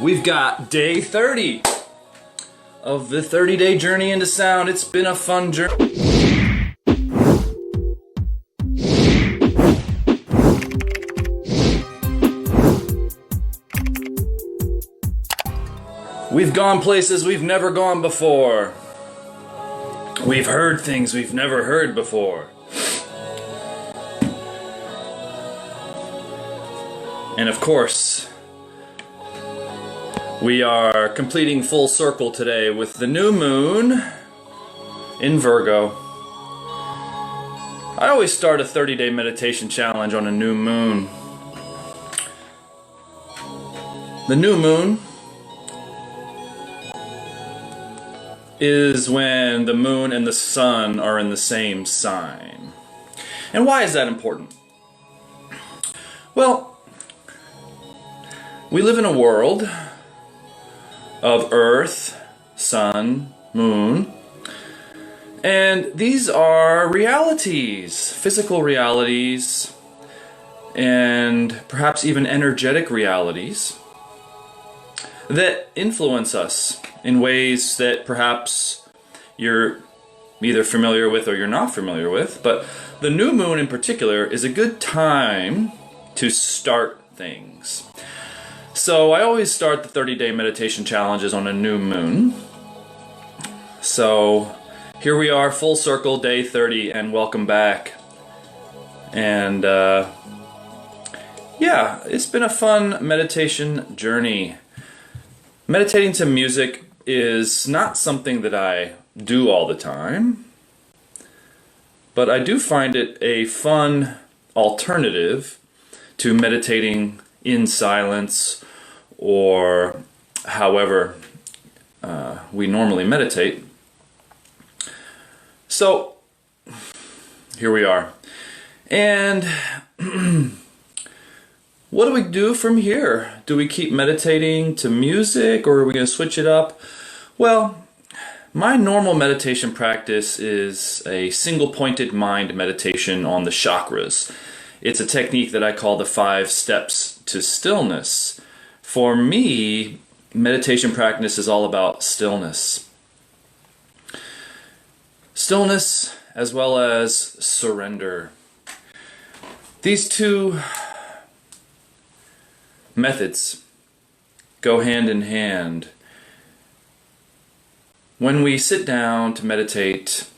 We've got day 30 of the 30-day journey into sound. It's been a fun journey. We've gone places we've never gone before. We've heard things we've never heard before. And of course, we are completing full circle today with the new moon in Virgo. I always start a 30-day meditation challenge on a new moon. The new moon is when the moon and the sun are in the same sign. And why is that important? Well, we live in a world of Earth, Sun, Moon, and these are realities, physical realities, and perhaps even energetic realities that influence us in ways that perhaps you're either familiar with or you're not familiar with. But the new moon in particular is a good time to start things. So I always start the 30-day meditation challenges on a new moon. So here we are, full circle, day 30, and welcome back. And yeah, it's been a fun meditation journey. Meditating to music is not something that I do all the time, but I do find it a fun alternative to meditating in silence or however we normally meditate. So here we are. And what do we do from here? Do we keep meditating to music, or are we going to switch it up? Well, my normal meditation practice is a single-pointed mind meditation on the chakras. It's a technique that I call the 5 steps to stillness. For me, meditation practice is all about stillness. Stillness as well as surrender. These two methods go hand in hand. When we sit down to meditate,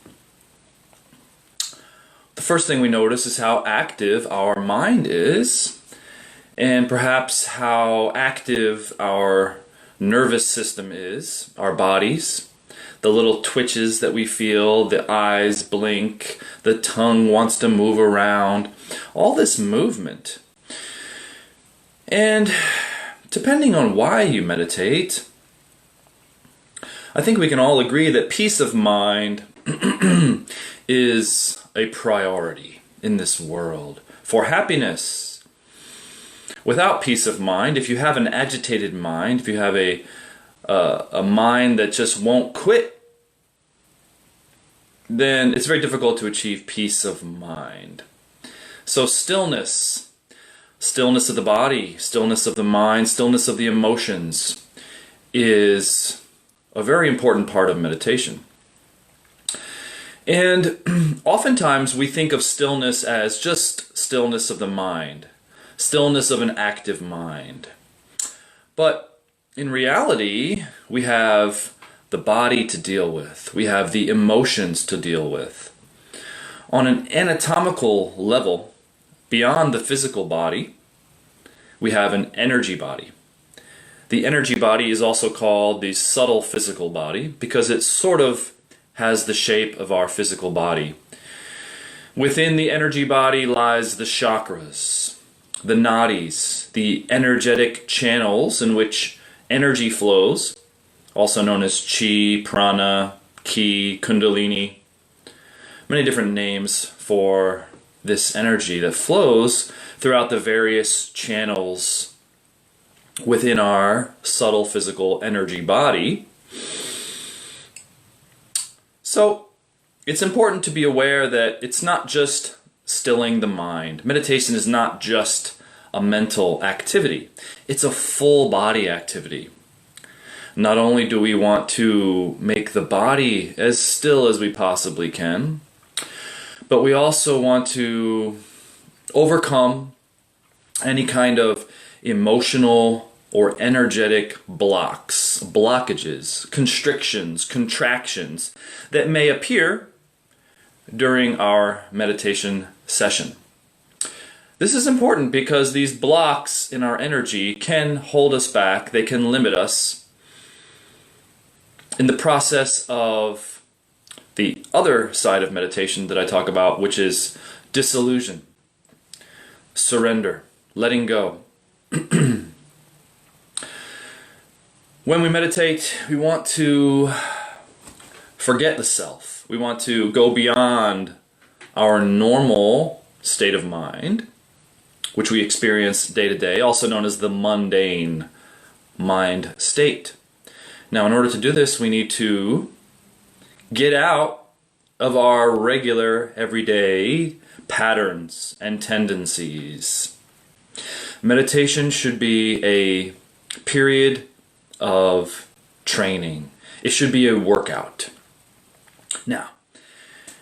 the first thing we notice is how active our mind is, and perhaps how active our nervous system is, our bodies, the little twitches that we feel, the eyes blink, the tongue wants to move around, all this movement. And depending on why you meditate, I think we can all agree that peace of mind is a priority in this world for happiness. Without peace of mind, if you have an agitated mind, if you have a mind that just won't quit, then it's very difficult to achieve peace of mind. So stillness of the body, stillness of the mind, stillness of the emotions is a very important part of meditation. And oftentimes we think of stillness as just stillness of the mind, stillness of an active mind. But in reality, we have the body to deal with. We have the emotions to deal with. On an anatomical level, beyond the physical body, we have an energy body. The energy body is also called the subtle physical body because it sort of has the shape of our physical body. Within the energy body lies the chakras, the nadis, the energetic channels in which energy flows, also known as chi, prana, ki, kundalini. Many different names for this energy that flows throughout the various channels within our subtle physical energy body. So it's important to be aware that it's not just stilling the mind. Meditation is not just a mental activity. It's a full body activity. Not only do we want to make the body as still as we possibly can, but we also want to overcome any kind of emotional or energetic blockages, constrictions, contractions that may appear during our meditation session. This is important because these blocks in our energy can hold us back, they can limit us in the process of the other side of meditation that I talk about, which is disillusion, surrender, letting go. When we meditate, we want to forget the self. We want to go beyond our normal state of mind, which we experience day to day, also known as the mundane mind state. Now, in order to do this, we need to get out of our regular, everyday patterns and tendencies. Meditation should be a period of training. It should be a workout. Now,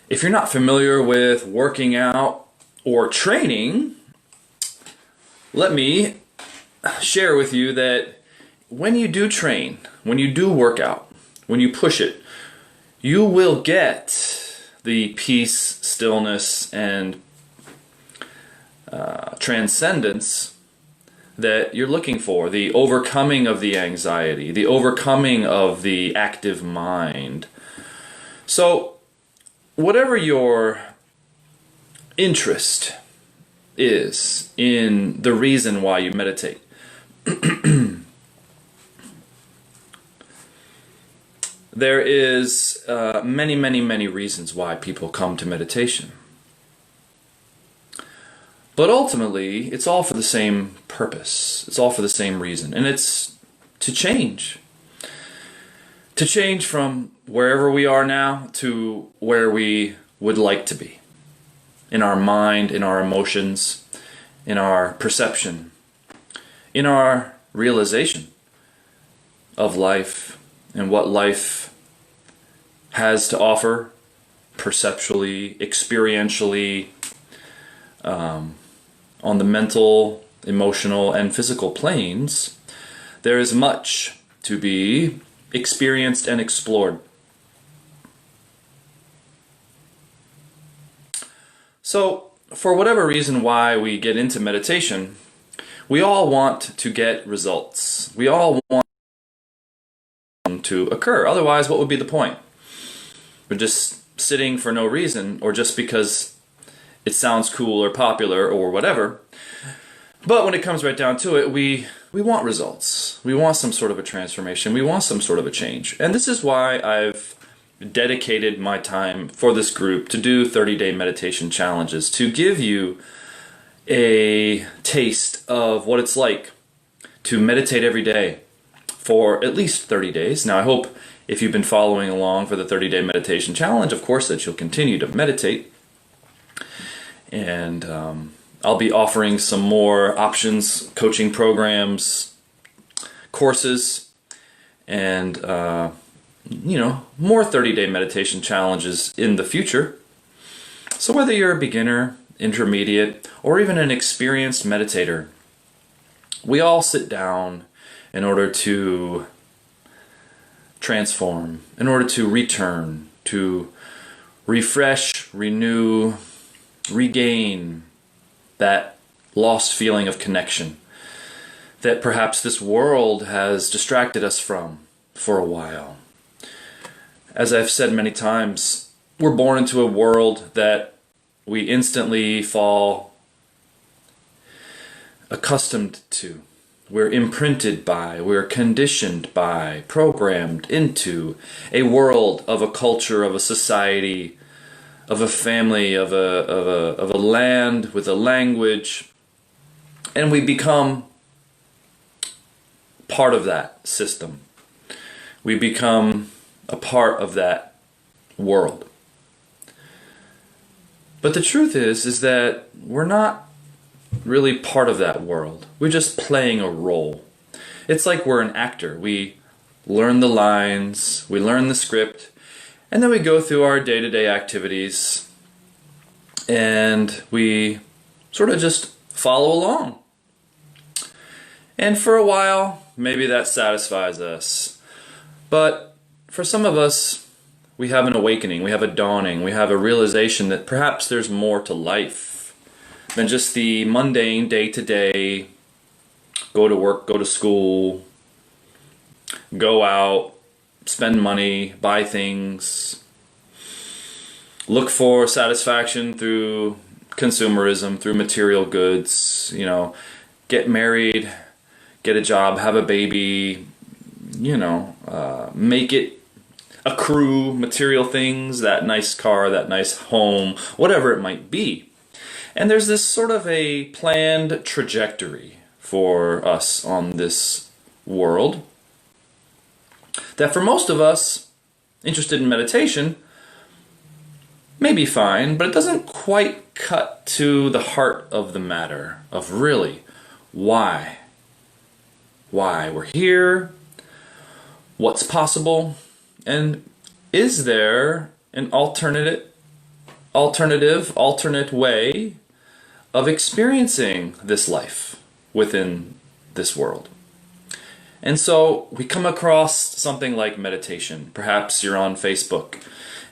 if you're not familiar with working out or training, let me share with you that when you do train, when you do work out, when you push it, you will get the peace, stillness, and transcendence that you're looking for, the overcoming of the anxiety, the overcoming of the active mind. So, whatever your interest is in the reason why you meditate, there is many reasons why people come to meditation. But ultimately, it's all for the same purpose. It's all for the same reason. And it's to change. To change from wherever we are now to where we would like to be. In our mind, in our emotions, in our perception, in our realization of life and what life has to offer perceptually, experientially, on the mental, emotional, and physical planes. There is much to be experienced and explored. So, for whatever reason why we get into meditation, we all want to get results. We all want to occur. Otherwise, what would be the point? We're just sitting for no reason, or just because it sounds cool or popular or whatever. But when it comes right down to it, we want results. We want some sort of a transformation. We want some sort of a change. And this is why I've dedicated my time for this group to do 30-day meditation challenges, to give you a taste of what it's like to meditate every day for at least 30 days. Now, I hope if you've been following along for the 30-day meditation challenge, of course, that you'll continue to meditate. And I'll be offering some more options, coaching programs, courses, and more 30-day meditation challenges in the future. So whether you're a beginner, intermediate, or even an experienced meditator, we all sit down in order to transform, in order to return, to refresh, renew, regain that lost feeling of connection that perhaps this world has distracted us from for a while. As I've said many times, we're born into a world that we instantly fall accustomed to. We're imprinted by, we're conditioned by, programmed into a world of a culture, of a society, of a family, of a land with a language, and we become part of that system. We become a part of that world. But the truth is that we're not really part of that world. We're just playing a role. It's like we're an actor. We learn the lines, we learn the script, and then we go through our day-to-day activities and we sort of just follow along. And for a while, maybe that satisfies us. But for some of us, we have an awakening, we have a dawning, we have a realization that perhaps there's more to life than just the mundane day-to-day, go to work, go to school, go out, spend money, buy things, look for satisfaction through consumerism, through material goods, get married, get a job, have a baby, make it accrue material things, that nice car, that nice home, whatever it might be. And there's this sort of a planned trajectory for us on this world that for most of us interested in meditation may be fine, but it doesn't quite cut to the heart of the matter of really why we're here, what's possible, and is there an alternate way of experiencing this life within this world. And so we come across something like meditation. Perhaps you're on Facebook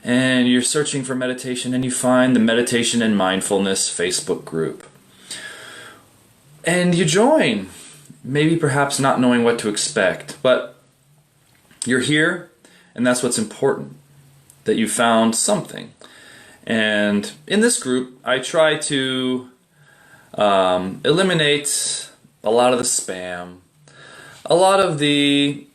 and you're searching for meditation and you find the Meditation and Mindfulness Facebook group. And you join, maybe perhaps not knowing what to expect, but you're here and that's what's important, that you found something. And in this group, I try to eliminate a lot of the spam, a lot of the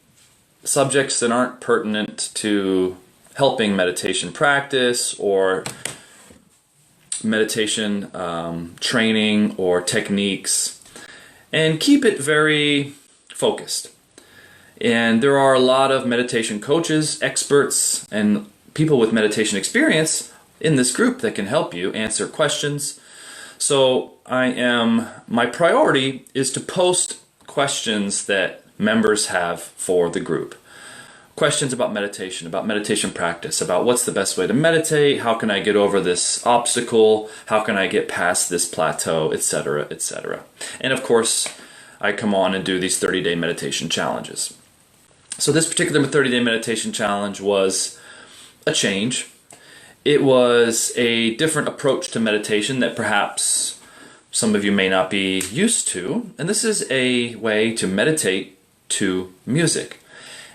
subjects that aren't pertinent to helping meditation practice or meditation training or techniques, and keep it very focused. And there are a lot of meditation coaches, experts, and people with meditation experience in this group that can help you answer questions. So my priority is to post questions that members have for the group. Questions about meditation practice, about what's the best way to meditate, how can I get over this obstacle, how can I get past this plateau, etc., etc. And of course, I come on and do these 30-day meditation challenges. So this particular 30-day meditation challenge was a change. It was a different approach to meditation that perhaps some of you may not be used to. And this is a way to meditate to music.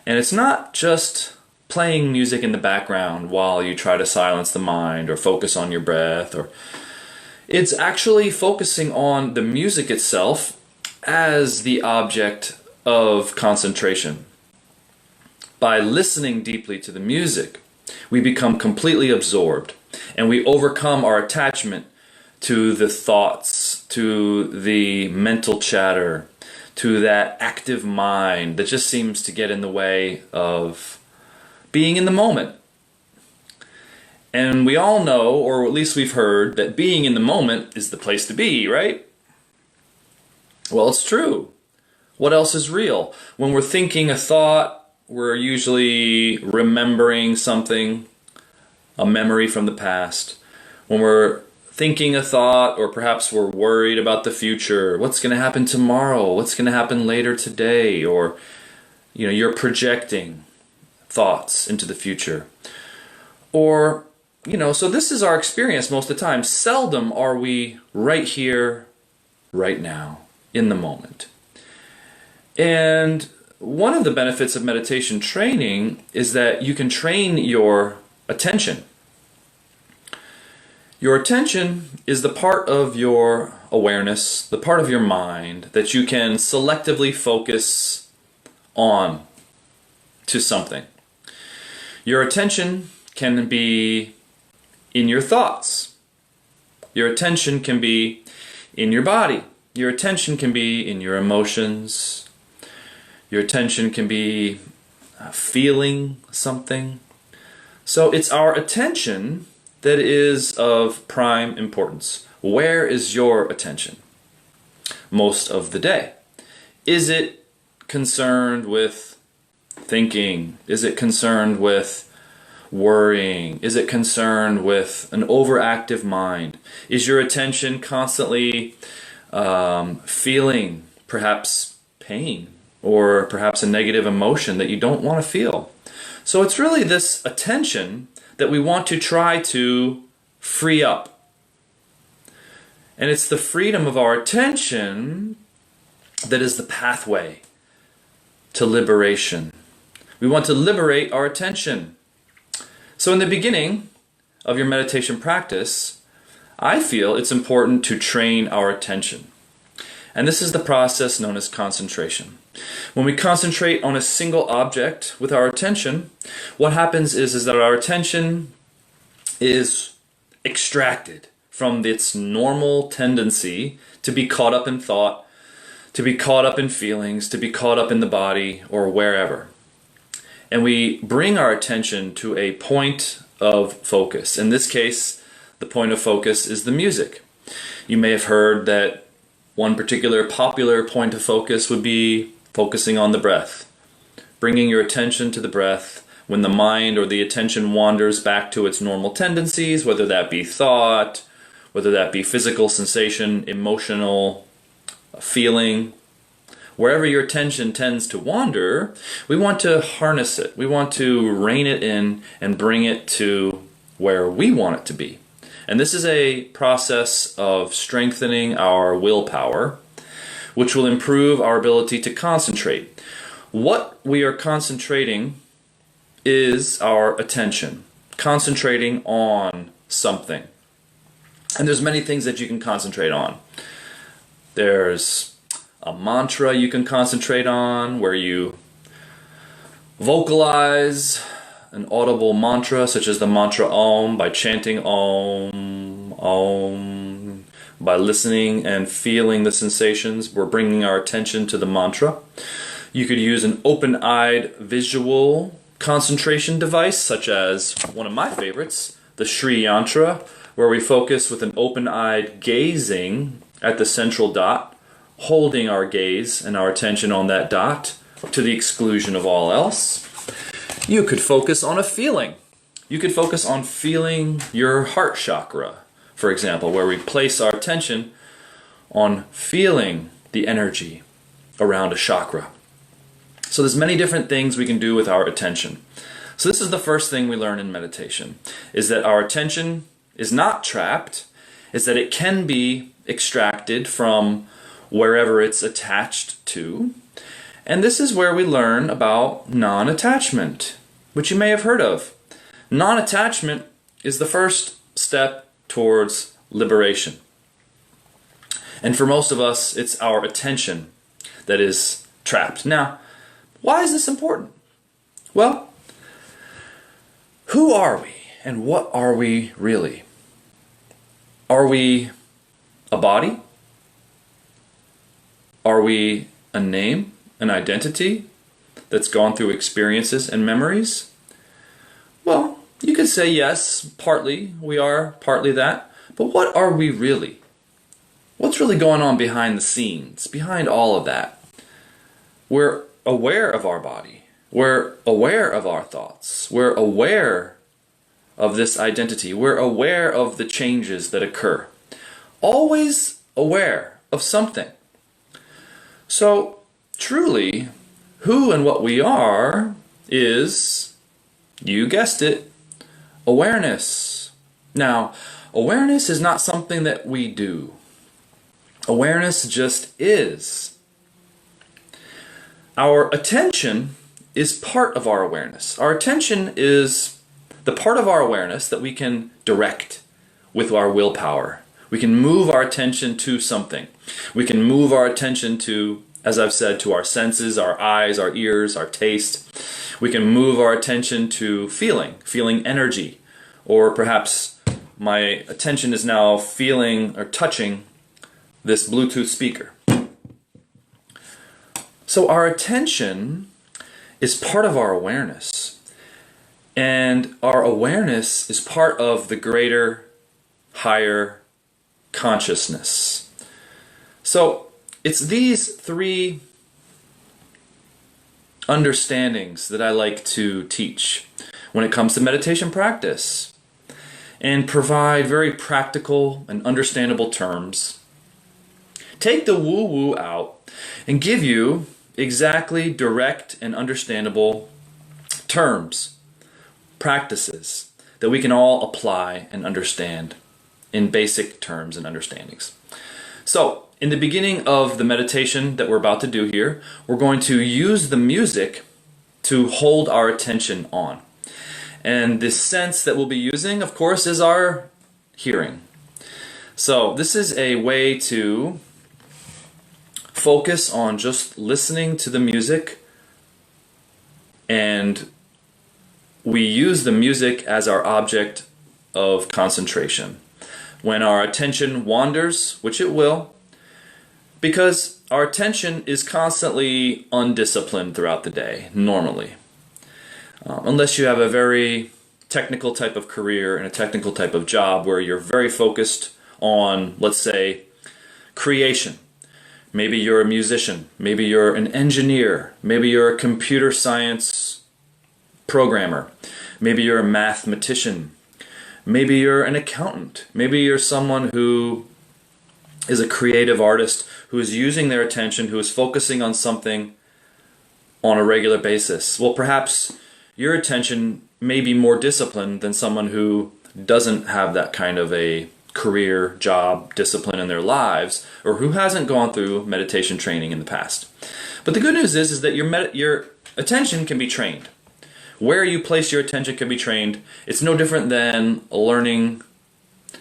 And it's not just playing music in the background while you try to silence the mind or focus on your breath. It's actually focusing on the music itself as the object of concentration. By listening deeply to the music, we become completely absorbed and we overcome our attachment to the thoughts, to the mental chatter, to that active mind that just seems to get in the way of being in the moment. And we all know, or at least we've heard, that being in the moment is the place to be, right? Well, it's true. What else is real? When we're thinking a thought, we're usually remembering something, a memory from the past. When we're thinking a thought, or perhaps we're worried about the future, what's going to happen tomorrow, what's going to happen later today, or you're projecting thoughts into the future. Or, so this is our experience most of the time. Seldom are we right here, right now, in the moment. And one of the benefits of meditation training is that you can train your attention. Your attention is the part of your awareness, the part of your mind that you can selectively focus on to something. Your attention can be in your thoughts. Your attention can be in your body. Your attention can be in your emotions. Your attention can be feeling something. So it's our attention that is of prime importance. Where is your attention most of the day? Is it concerned with thinking? Is it concerned with worrying? Is it concerned with an overactive mind? Is your attention constantly feeling perhaps pain or perhaps a negative emotion that you don't want to feel? So it's really this attention that we want to try to free up. And it's the freedom of our attention that is the pathway to liberation. We want to liberate our attention. So in the beginning of your meditation practice, I feel it's important to train our attention. And this is the process known as concentration. When we concentrate on a single object with our attention, what happens is that our attention is extracted from its normal tendency to be caught up in thought, to be caught up in feelings, to be caught up in the body or wherever. And we bring our attention to a point of focus. In this case, the point of focus is the music. You may have heard that one particular popular point of focus would be focusing on the breath. Bringing your attention to the breath when the mind or the attention wanders back to its normal tendencies, whether that be thought, whether that be physical sensation, emotional feeling. Wherever your attention tends to wander, we want to harness it. We want to rein it in and bring it to where we want it to be. And this is a process of strengthening our willpower, which will improve our ability to concentrate. What we are concentrating is our attention, concentrating on something. And there's many things that you can concentrate on. There's a mantra you can concentrate on, where you vocalize an audible mantra, such as the mantra Om, by chanting Om, Om, by listening and feeling the sensations. We're bringing our attention to the mantra. You could use an open-eyed visual concentration device, such as one of my favorites, the Sri Yantra, where we focus with an open-eyed gazing at the central dot, holding our gaze and our attention on that dot to the exclusion of all else. You could focus on a feeling. You could focus on feeling your heart chakra, for example, where we place our attention on feeling the energy around a chakra. So there's many different things we can do with our attention. So this is the first thing we learn in meditation, is that our attention is not trapped, is that it can be extracted from wherever it's attached to. And this is where we learn about non-attachment, which you may have heard of. Non-attachment is the first step towards liberation. And for most of us, it's our attention that is trapped. Now, why is this important? Well, who are we and what are we really? Are we a body? Are we a name, an identity that's gone through experiences and memories? Well, you could say yes, partly we are, partly that. But what are we really? What's really going on behind the scenes, behind all of that? We're aware of our body. We're aware of our thoughts. We're aware of this identity. We're aware of the changes that occur. Always aware of something. So, truly, who and what we are is, you guessed it, awareness. Now, awareness is not something that we do. Awareness just is. Our attention is part of our awareness. Our attention is the part of our awareness that we can direct with our willpower. We can move our attention to something. We can move our attention to, as I've said, to our senses, our eyes, our ears, our taste. We can move our attention to feeling energy. Or perhaps my attention is now feeling or touching this Bluetooth speaker. So our attention is part of our awareness. And our awareness is part of the greater, higher consciousness. So it's these three understandings that I like to teach when it comes to meditation practice, and provide very practical and understandable terms. Take the woo-woo out and give you exactly direct and understandable terms, practices that we can all apply and understand in basic terms and understandings. So, in the beginning of the meditation that we're about to do here, we're going to use the music to hold our attention on. And the sense that we'll be using, of course, is our hearing. So, this is a way to focus on just listening to the music, and we use the music as our object of concentration. When our attention wanders, which it will, because our attention is constantly undisciplined throughout the day, normally. Unless you have a very technical type of career and a technical type of job where you're very focused on, let's say, creation. Maybe you're a musician, maybe you're an engineer, maybe you're a computer science programmer, maybe you're a mathematician, maybe you're an accountant, maybe you're someone who is a creative artist who is using their attention, who is focusing on something on a regular basis. Well, perhaps your attention may be more disciplined than someone who doesn't have that kind of a career, job, discipline in their lives, or who hasn't gone through meditation training in the past. But the good news is that your attention can be trained. Where you place your attention can be trained. It's no different than learning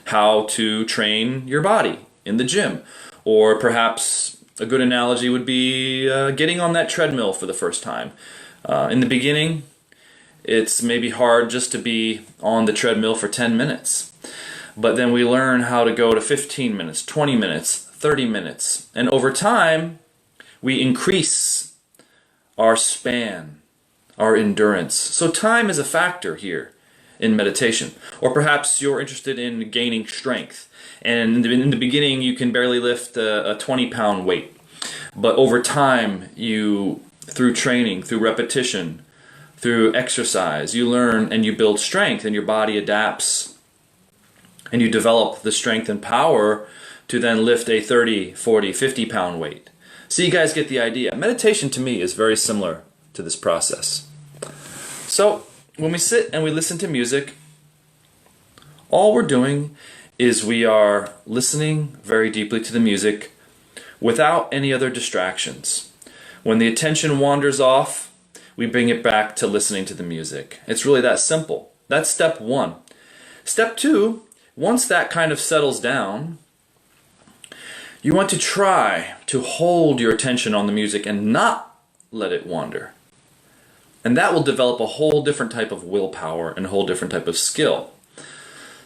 how to train your body in the gym. Or perhaps a good analogy would be getting on that treadmill for the first time. In the beginning, it's maybe hard just to be on the treadmill for 10 minutes. But then we learn how to go to 15 minutes, 20 minutes, 30 minutes. And over time, we increase our span, our endurance. So time is a factor here in meditation. Or perhaps you're interested in gaining strength. And in the beginning, you can barely lift a 20-pound weight. But over time, through training, through repetition, through exercise, you learn and you build strength, and your body adapts, and you develop the strength and power to then lift a 30, 40, 50-pound weight. So you guys get the idea. Meditation to me is very similar to this process. So when we sit and we listen to music, all we're doing is we are listening very deeply to the music without any other distractions. When the attention wanders off, we bring it back to listening to the music. It's really that simple. That's step one. Step two, once that kind of settles down, you want to try to hold your attention on the music and not let it wander. And that will develop a whole different type of willpower and a whole different type of skill.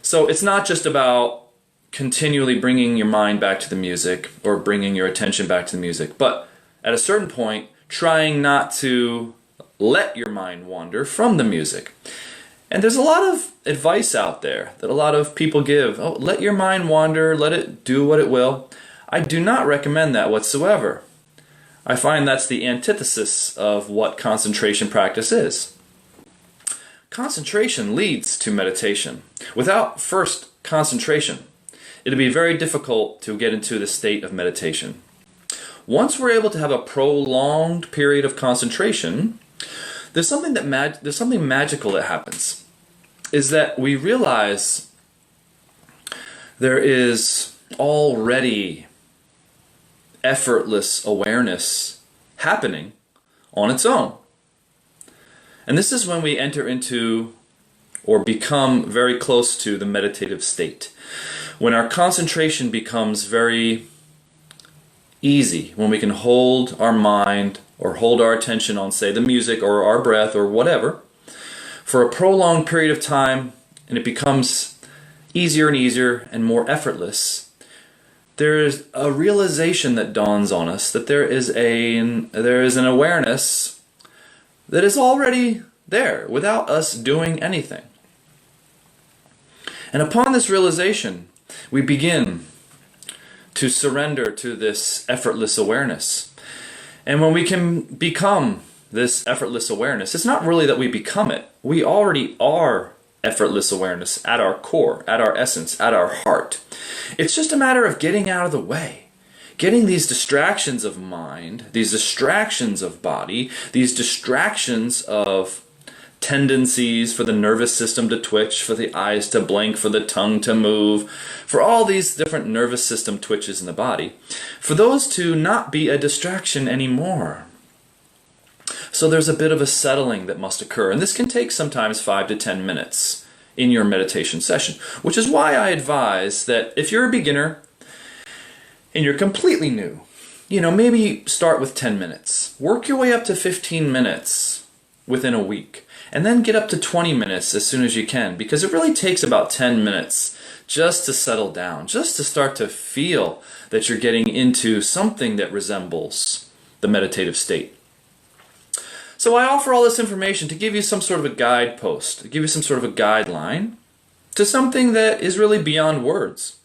So it's not just about continually bringing your mind back to the music or bringing your attention back to the music, but at a certain point, trying not to let your mind wander from the music. And there's a lot of advice out there that a lot of people give. Oh, let your mind wander, let it do what it will. I do not recommend that whatsoever. I find that's the antithesis of what concentration practice is. Concentration leads to meditation. Without first concentration, it'll be very difficult to get into the state of meditation. Once we're able to have a prolonged period of concentration, there's something magical that happens. Is that we realize there is already effortless awareness happening on its own. And this is when we enter into or become very close to the meditative state. When our concentration becomes very easy, when we can hold our mind or hold our attention on, say, the music or our breath or whatever, for a prolonged period of time, and it becomes easier and easier and more effortless, there is a realization that dawns on us that there is an awareness that is already there without us doing anything. And upon this realization, we begin to surrender to this effortless awareness. And when we can become this effortless awareness, it's not really that we become it. We already are effortless awareness at our core, at our essence, at our heart. It's just a matter of getting out of the way. Getting these distractions of mind, these distractions of body, these distractions of tendencies for the nervous system to twitch, for the eyes to blink, for the tongue to move, for all these different nervous system twitches in the body, for those to not be a distraction anymore. So there's a bit of a settling that must occur, and this can take sometimes 5 to 10 minutes in your meditation session, which is why I advise that if you're a beginner and you're completely new, maybe start with 10 minutes. Work your way up to 15 minutes within a week. And then get up to 20 minutes as soon as you can, because it really takes about 10 minutes just to settle down, just to start to feel that you're getting into something that resembles the meditative state. So I offer all this information to give you some sort of a guidepost, to give you some sort of a guideline to something that is really beyond words.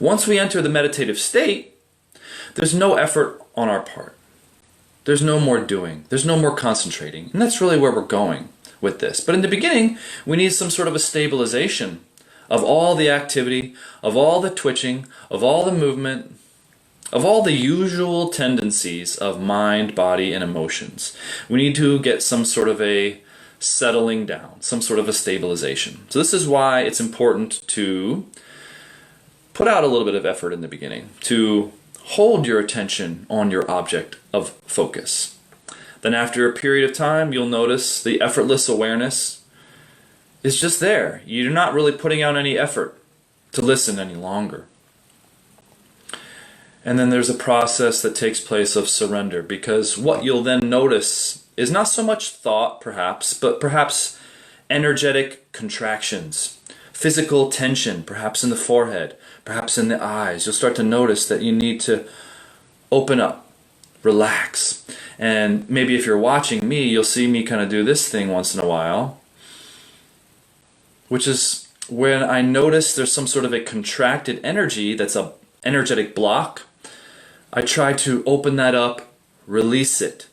Once we enter the meditative state, there's no effort on our part. There's no more doing. There's no more concentrating. And that's really where we're going with this. But in the beginning, we need some sort of a stabilization of all the activity, of all the twitching, of all the movement, of all the usual tendencies of mind, body, and emotions. We need to get some sort of a settling down, some sort of a stabilization. So this is why it's important to put out a little bit of effort in the beginning, to hold your attention on your object of focus. Then after a period of time, you'll notice the effortless awareness is just there. You're not really putting out any effort to listen any longer. And then there's a process that takes place of surrender, because what you'll then notice is not so much thought, perhaps, but perhaps energetic contractions, physical tension, perhaps in the forehead, perhaps in the eyes. You'll start to notice that you need to open up, relax. And maybe if you're watching me, you'll see me kind of do this thing once in a while, which is when I notice there's some sort of a contracted energy that's an energetic block, I try to open that up, release it.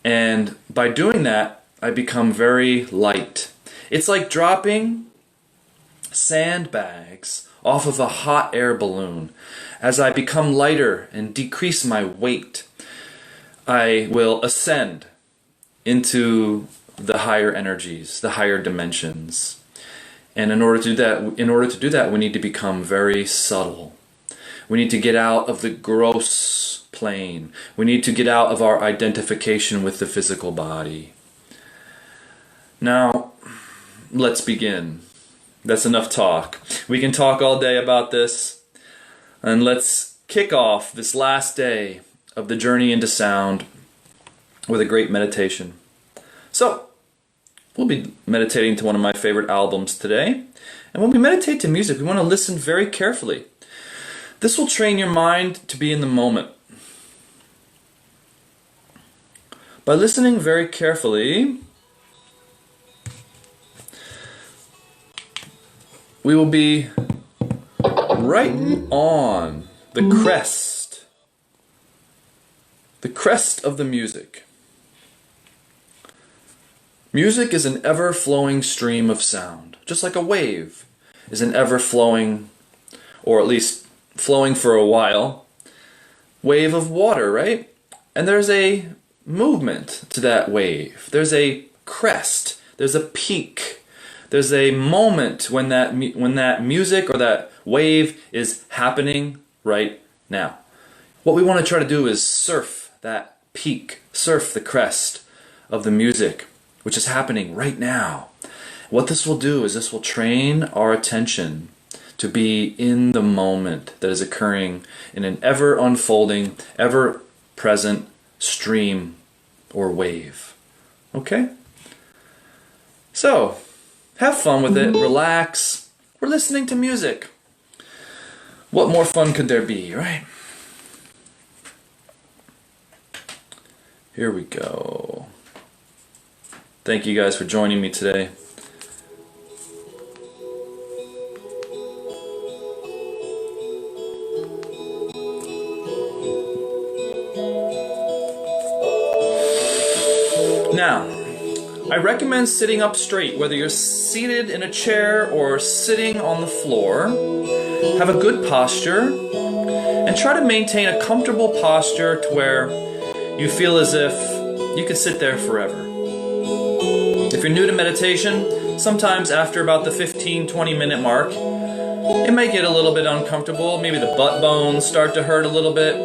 And by doing that, I become very light. It's like dropping sandbags off of a hot air balloon. As I become lighter and decrease my weight, I will ascend into the higher energies, the higher dimensions. And in order to do that, we need to become very subtle. We need to get out of the gross plane. We need to get out of our identification with the physical body. Now, let's begin. That's enough talk. We can talk all day about this. And let's kick off this last day of the journey into sound with a great meditation. So, we'll be meditating to one of my favorite albums today. And when we meditate to music, we want to listen very carefully. This will train your mind to be in the moment. By listening very carefully, we will be right on the crest of the music. Music is an ever-flowing stream of sound, just like a wave is an ever-flowing, or at least flowing for a while, wave of water, right? And there's a movement to that wave. There's a crest. There's a peak. There's a moment when that music or that wave is happening right now. What we want to try to do is surf that peak, surf the crest of the music, which is happening right now. What this will do is this will train our attention to be in the moment that is occurring in an ever-unfolding, ever-present stream or wave. Okay? So, have fun with it, relax. We're listening to music. What more fun could there be, right? Here we go. Thank you guys for joining me today. I recommend sitting up straight, whether you're seated in a chair or sitting on the floor. Have a good posture and try to maintain a comfortable posture to where you feel as if you could sit there forever. If you're new to meditation, sometimes after about the 15-20 minute mark, it may get a little bit uncomfortable. Maybe the butt bones start to hurt a little bit.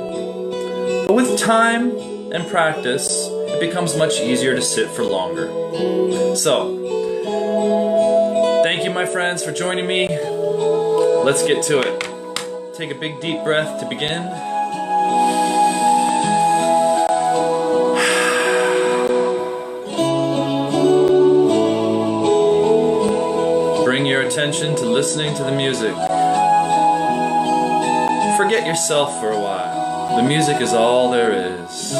But with time and practice, it becomes much easier to sit for longer. So, thank you, my friends, for joining me. Let's get to it. Take a big deep breath to begin. Bring your attention to listening to the music. Forget yourself for a while. The music is all there is.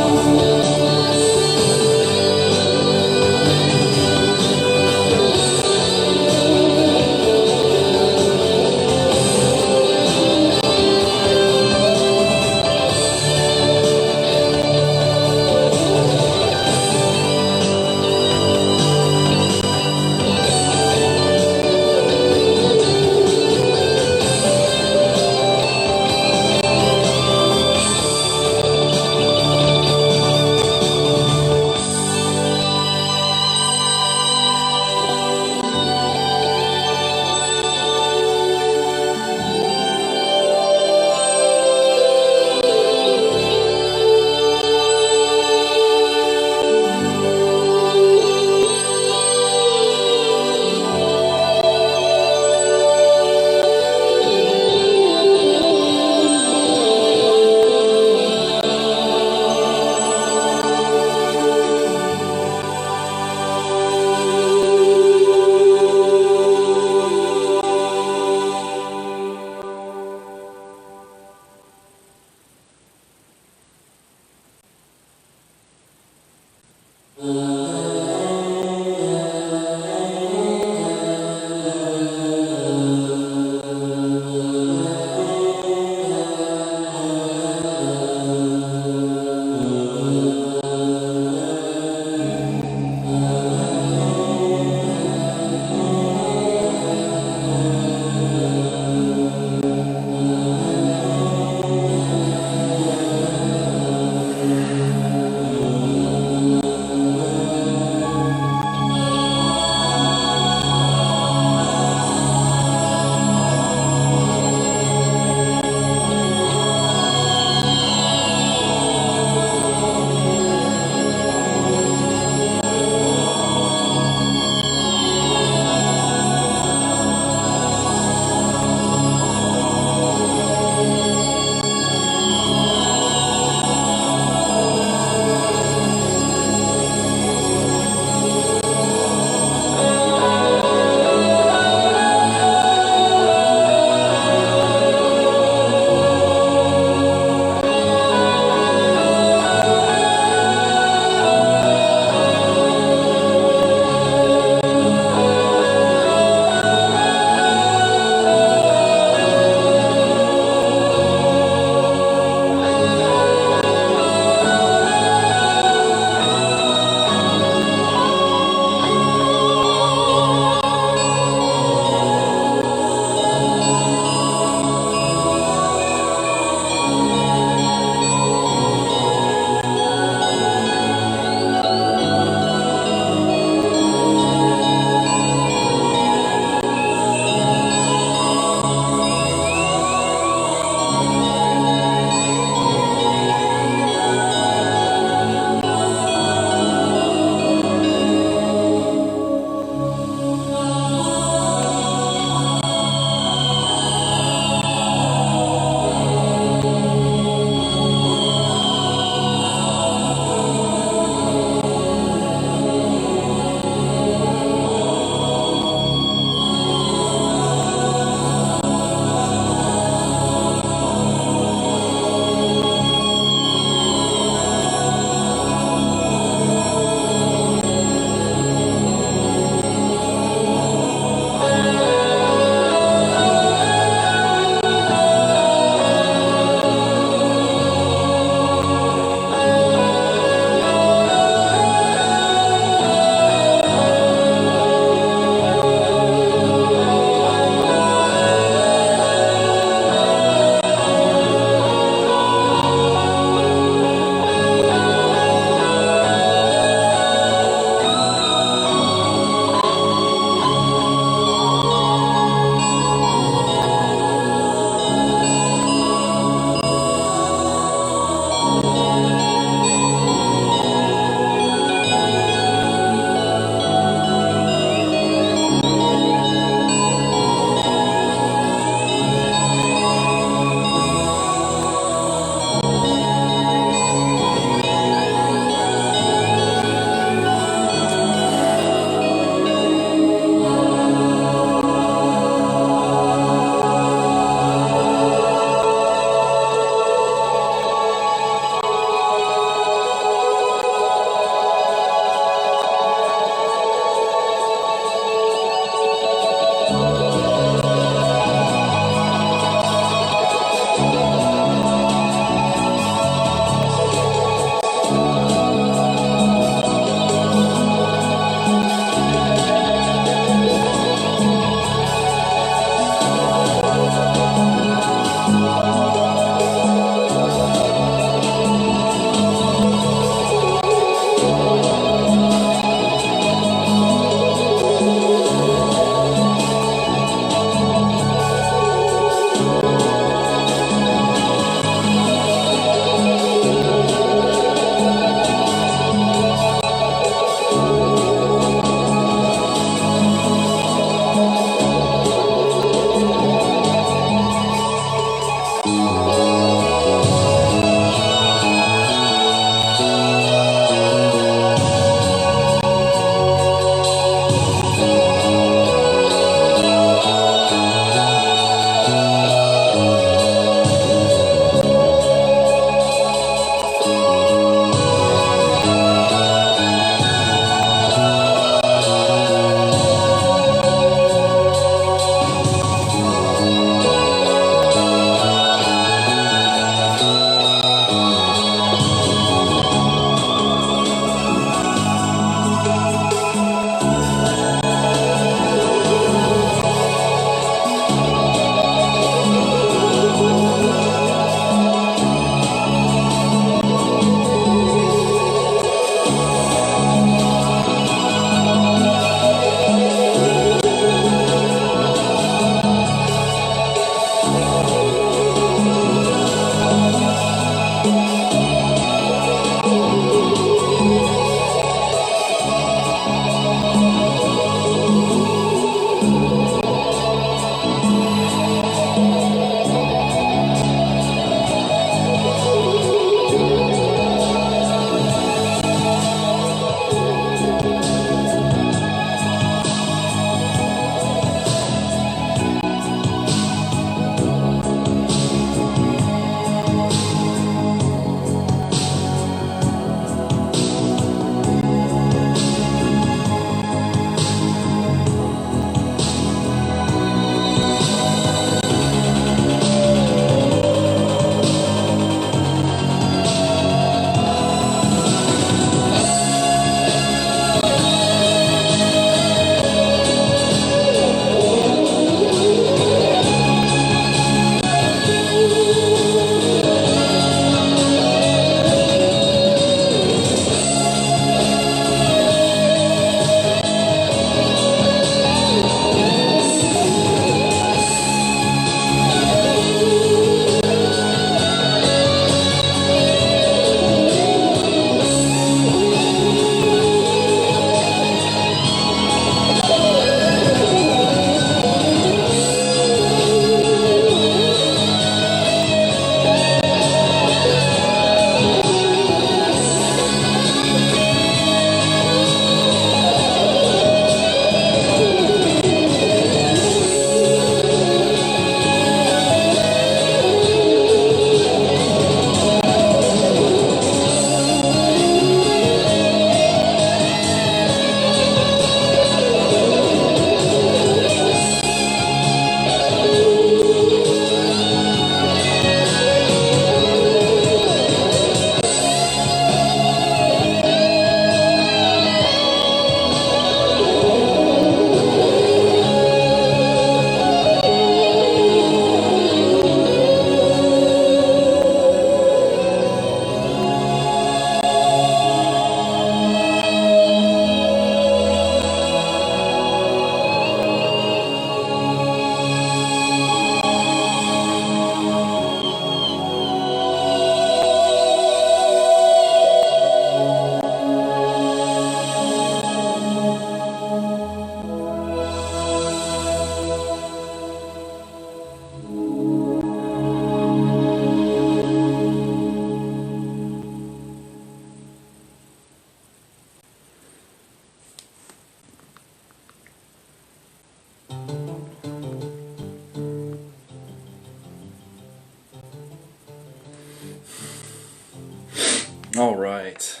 All right.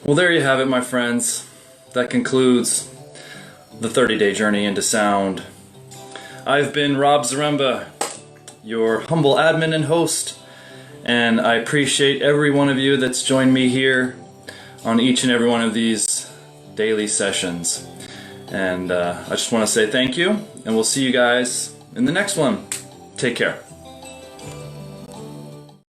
Well, there you have it, my friends. That concludes the 30-day journey into sound. I've been Rob Zaremba, your humble admin and host, and I appreciate every one of you that's joined me here on each and every one of these daily sessions. And I just want to say thank you, and we'll see you guys in the next one. Take care.